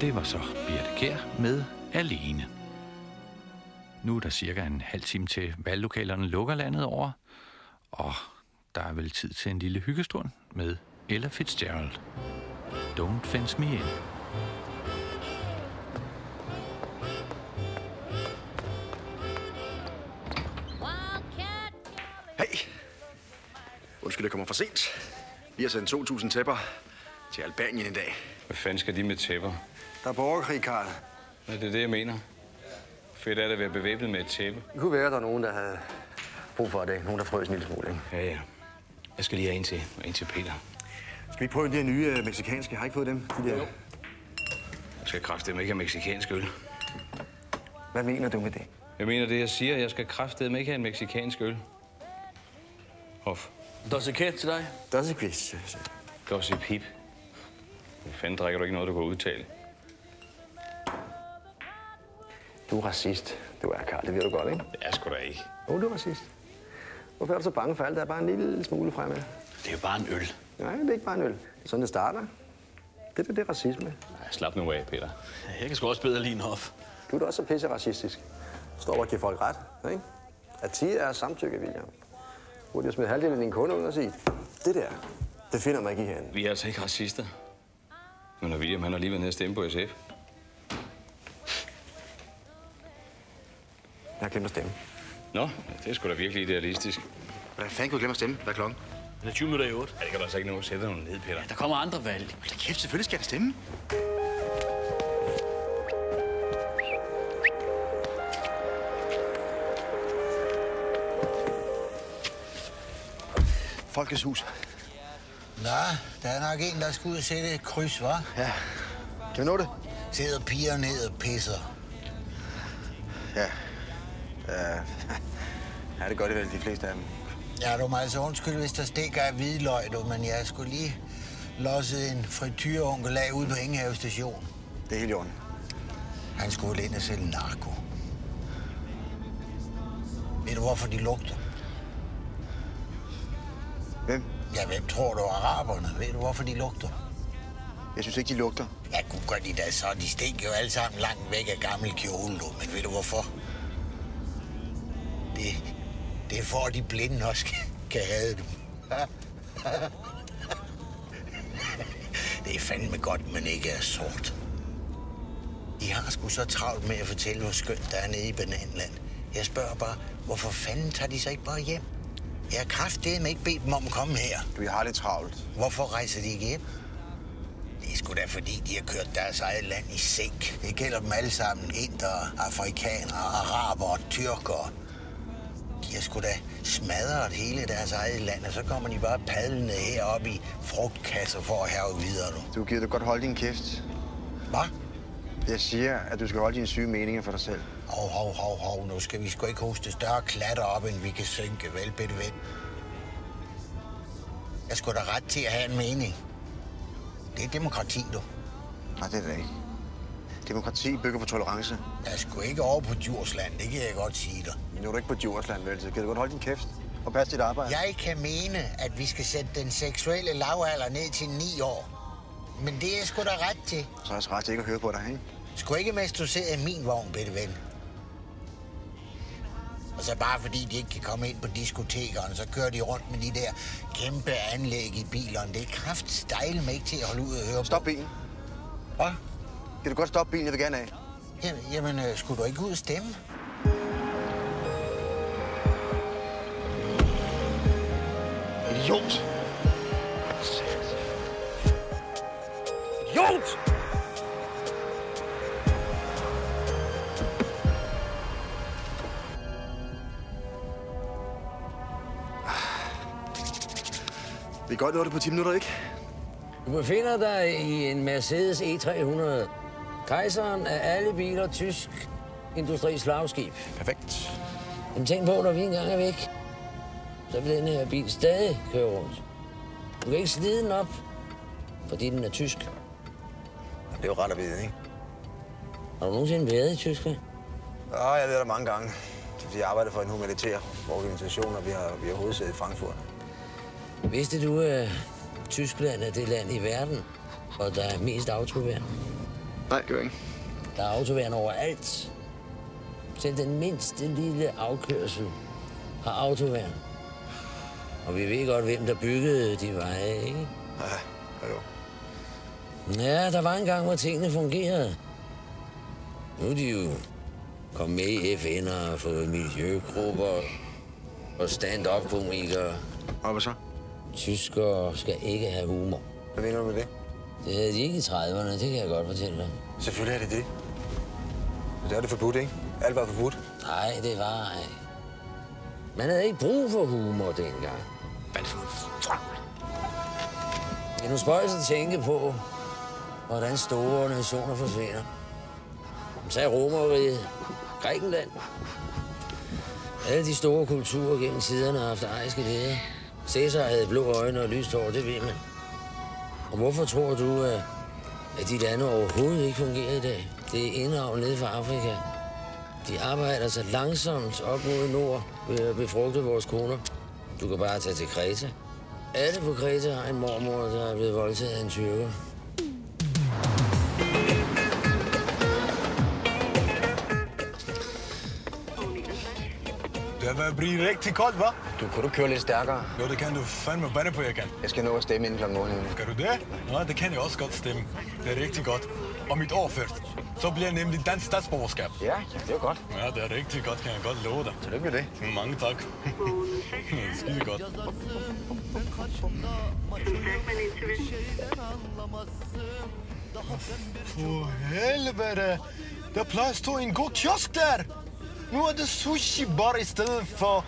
Det var så Birthe Kjær med Alene. Nu er der cirka en halv time til valglokalerne lukker landet over, og der er vel tid til en lille hyggestund med Ella Fitzgerald. Don't Fence Me In. Hey! Undskyld, jeg kommer for sent. Vi har sendt 2.000 tæpper til Albanien i dag. Hvad fanden skal de med tæpper? Der er borgerkrig, Karl. Ja, det er det, jeg mener. Fedt er det at være bevæbnet med et tæppe. Det kunne være, at der er nogen, der havde brug for det. Nogen, der frøs en lille smule, ikke? Ja. Jeg skal lige have en til Peter. Skal vi ikke prøve de her nye mexikanske? Jeg har ikke fået dem. De der... Jo. Jeg skal kraftedeme ikke have mexikansk øl. Hvad mener du med det? Jeg mener det, jeg siger. Jeg skal kraftedeme ikke have en mexikansk øl. Hof. Dos qué til dig? Dos quiz. Dos pip. Hvor fanden drikker du ikke noget, du kan udtale? Du er racist. Du er, Karl. Det ved du godt, ikke? Det er sgu da ikke. Du er racist. Hvorfor er du så bange for alt? Der er bare en lille smule fremad. Det er jo bare en øl. Nej, det er ikke bare en øl. Det er sådan, det starter. Det er racisme. Nej, slap nu af, Peter. Jeg kan sgu også bedre lide en hof. Du er da også så pisse racistisk. Står og giver folk ret, ikke? At 10 er samtykke, William. Burde jeg smide halvdelen af dine kunder ud og sige, det der, det finder mig ikke i herinde. Vi er altså ikke racister. Men når William, han har lige været nede og stemme på SF. Jeg har glemt at stemme. Nå, det er sgu da virkelig idealistisk. Hvad fanden kunne du glemme at stemme? Hvad er klokken? Det er 20 minutter i 8. Ja, det kan du altså ikke nå at sætte nogen ned, Peter. Der kommer andre valg. Hold da kæft, selvfølgelig skal jeg stemme. Folkets Hus. Nå, der er nok en, der skal ud og sætte et kryds, hva'? Ja. Kan vi nå det? Sidder piger ned og pisser. Ja. Ja, det gør det vel de fleste af dem. Ja, du må altså undskylde, hvis der stikker af hvidløg, du, men jeg skulle lige losse en frityreonkel af ude på Engehave station. Det er helt i orden. Han skulle vel ind og sælge narko. Ved du, hvorfor de lugter? Hvem? Ja, hvem tror du? Araberne. Ved du, hvorfor de lugter? Jeg synes ikke, de lugter. Ja, gud gør de da så. De stinker jo alle sammen langt væk af gammel kjole, du. Men ved du, hvorfor? Det er for, at de blinde også kan have dem. Det er fandme godt, men ikke er sort. De har sgu så travlt med at fortælle, hvor skønt der er nede i Bananland. Jeg spørger bare, hvorfor fanden tager de så ikke bare hjem? Jeg har kraftedeme ikke bedt dem om at komme her. Du har lidt travlt. Hvorfor rejser de ikke hjem? Det er sgu da, fordi de har kørt deres eget land i sænk. Det gælder dem alle sammen. Indere, afrikanere, arabere, tyrkere. De har sgu da smadret hele deres eget land, og så kommer de bare padlende heroppe i frugtkasser for at have videre, du. Du giver det godt holde din kæft. Hvad? Jeg siger, at du skal holde dine syge meninger for dig selv. Hov. Nu skal vi sgu ikke hoste større klatter op, end vi kan synke, vel, bedte ven. Jeg skulle da ret til at have en mening. Det er demokrati, du. Nej, det er det ikke. Demokrati bygger på tolerance. Jeg er sgu ikke over på Djursland, det kan jeg godt sige dig. Nu er du ikke på Djursland, vel? Så kan du godt holde din kæft og passe dit arbejde. Jeg kan mene, at vi skal sætte den seksuelle lavalder ned til 9 år. Men det er sgu da ret til. Så er jeg ret til ikke at høre på dig, ikke? Sgu ikke mest du sidder i min vogn, bedte ven. Og så bare fordi de ikke kan komme ind på diskotekerne, så kører de rundt med de der kæmpe anlæg i bilerne. Det er kraftstejle mig ikke til at holde ud og høre på. Stop bilen. Hvad? Kan du godt stoppe bilen? Jeg vil gerne af. Jamen, skulle du ikke ud og stemme? Idiot! Idiot! Vi kan godt nå det på 10 minutter, ikke? Du befinder dig i en Mercedes E300. Kejseren af alle biler, tysk industris flagskib. Perfekt. Men tænk på, når vi engang er væk, så vil den her bil stadig køre rundt. Du kan ikke slide den op, fordi den er tysk. Det er jo ret at vide, ikke? Har du nogensinde været i Tyskland? Ja, jeg har været der mange gange. Jeg arbejder for en humanitær organisation, og vi har hovedsæde i Frankfurt. Vidste du, at Tyskland er det land i verden, hvor der er mest autovejr? Nej, det gør ikke. Der er autoværn overalt. Selv den mindste lille afkørsel har autoværn. Og vi ved godt, hvem der byggede de veje, ikke? Ja, jo. Ja, der var en gang, hvor tingene fungerede. Nu er de jo kommet med i FN og fået miljøgrupper og stand-up-komikere. Og hvad så? Tyskere skal ikke have humor. Hvad mener du med det? Det havde de ikke i 30'erne, det kan jeg godt fortælle dig. Selvfølgelig er det det. Men det er det forbudt, ikke? Alt var forbudt. Nej, det var ej. Man havde ikke brug for humor dengang. Det er nu spøjs at tænke på, hvordan store nationer forsvinder. Så er Romerriget, Grækenland. Alle de store kulturer gennem tiderne har haft ariske læger. Cæsar havde blå øjne og lyst hår, det ved man. Og hvorfor tror du, at de lande overhovedet ikke fungerer i dag? Det er indavl nede fra Afrika. De arbejder så langsomt op mod nord ved at befrugte vores koner. Du kan bare tage til Kreta. Alle på Kreta har en mormor, der er blevet voldtaget af en tyrker. Det vil blive rigtig koldt, hva'? Kan du køre lidt stærkere? Jo, det kan du fandme bande på, jeg kan. Jeg skal nå at stemme inden kl. 8. Skal du det? Nå, det kan jeg også godt stemme. Det er rigtig godt. Om et år først, så bliver jeg nemlig dansk statsborgerskab. Ja, det er godt. Ja, det er rigtig godt, kan jeg godt love dig. Tillykke med det. Mange tak. Skide godt. For helvede! Der plejer at stå en god kiosk der! Nu er det sushi bare i stedet for...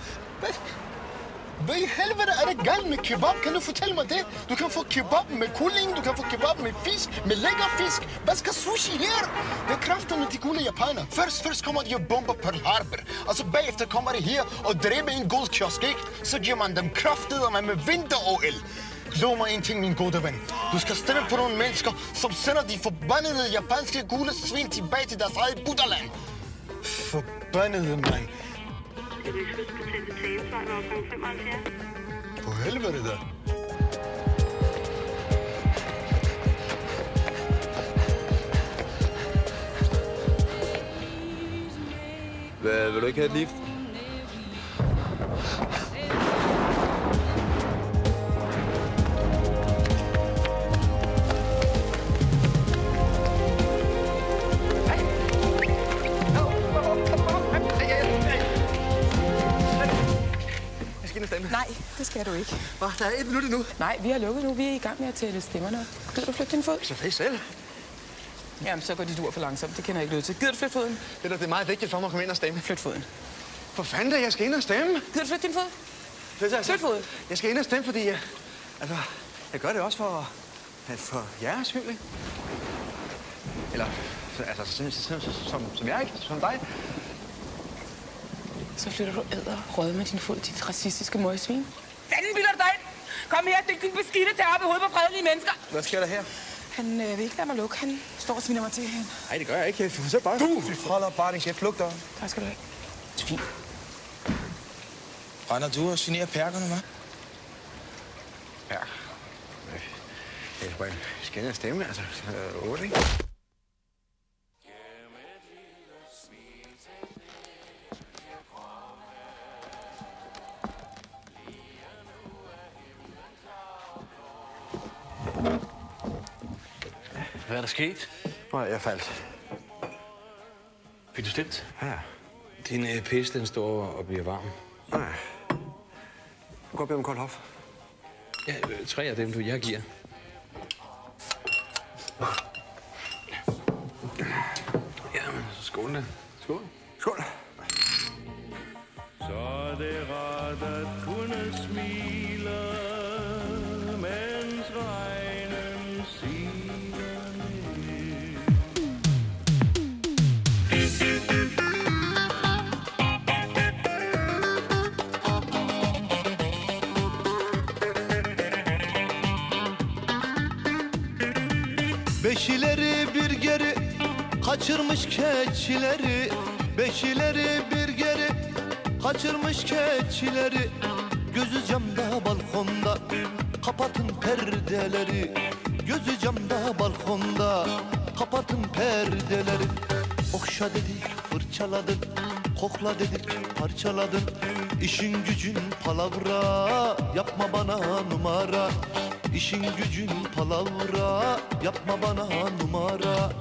Hvad i helvede er det galt med kebab? Kan du fortælle mig det? Du kan få kebab med kylling, du kan få kebab med fisk, med lækker fisk. Hvad skal sushi her? Det er kræfterne, de gule japaner. Først kommer de og bomber Pearl Harbor. Og så bagefter kommer de her og dræber en god kiosk, ikke? Så giver man dem kraftedeme med vinter-OL. Lov mig en ting, min gode ven. Du skal stemme på nogle mennesker, som sender de forbandede japanske gule svin tilbage til deres eget Buddhaland. Forbandede, mand. På helvede da. Hvad, vil du ikke have et lift? Nej, det skal du ikke. Hvad, der er 1 minut endnu. Nej, vi har lukket nu. Vi er i gang med at tælle stemmerne. Gider du flytte din fod? Så det selv. Jamen, så går dit ur for langsomt. Det kender jeg ikke lyde til. Gider du flytte foden? Det er meget vigtigt for mig at komme ind og stemme. Flyt foden. For fanden da, jeg skal ind og stemme. Gider du flytte din fod? Flyt foden. Jeg skal ind og stemme, fordi jeg gør det også for jeres skyld, ikke? Eller, som jeg ikke, som dig. Så flytter du rød med din fod, dit racistiske møgsvin. Fanden bilder du dig ind? Kom her, stik din beskidte til op i hovedet på fredelige mennesker. Hvad sker der her? Han vil ikke lade mig lukke. Han står og sviner mig til hende. Nej, det gør jeg ikke. Så bare... Du holder bare din kæft. Luk døren. Tak skal du have. Svin. Brænder du og generer perkerne, hva'? Ja. Jeg skal ind og stemme, altså. 8, ikke? Hvad er der sket? Nej, jeg faldt. Fik du stemt? Ja. Din pis, den står og bliver varm. Nej. Du kan godt bede om kold hof. Ja, 3 af dem, jeg giver. Jamen, skål da. Skål. Skål. Så er det rart at kunne smile, mens regnen siler ned. Beşileri bir geri kaçırmış keçileri, beşileri bir geri kaçırmış keçileri. Gözü camda balkonda, kapatın perdeleri. Gözü camda balkonda, kapatın perdeleri. Okşa dedik fırçaladın, kokla dedik parçaladın. İşin gücün palavra, yapma bana numara. İşin gücün palavra, yapma bana numara.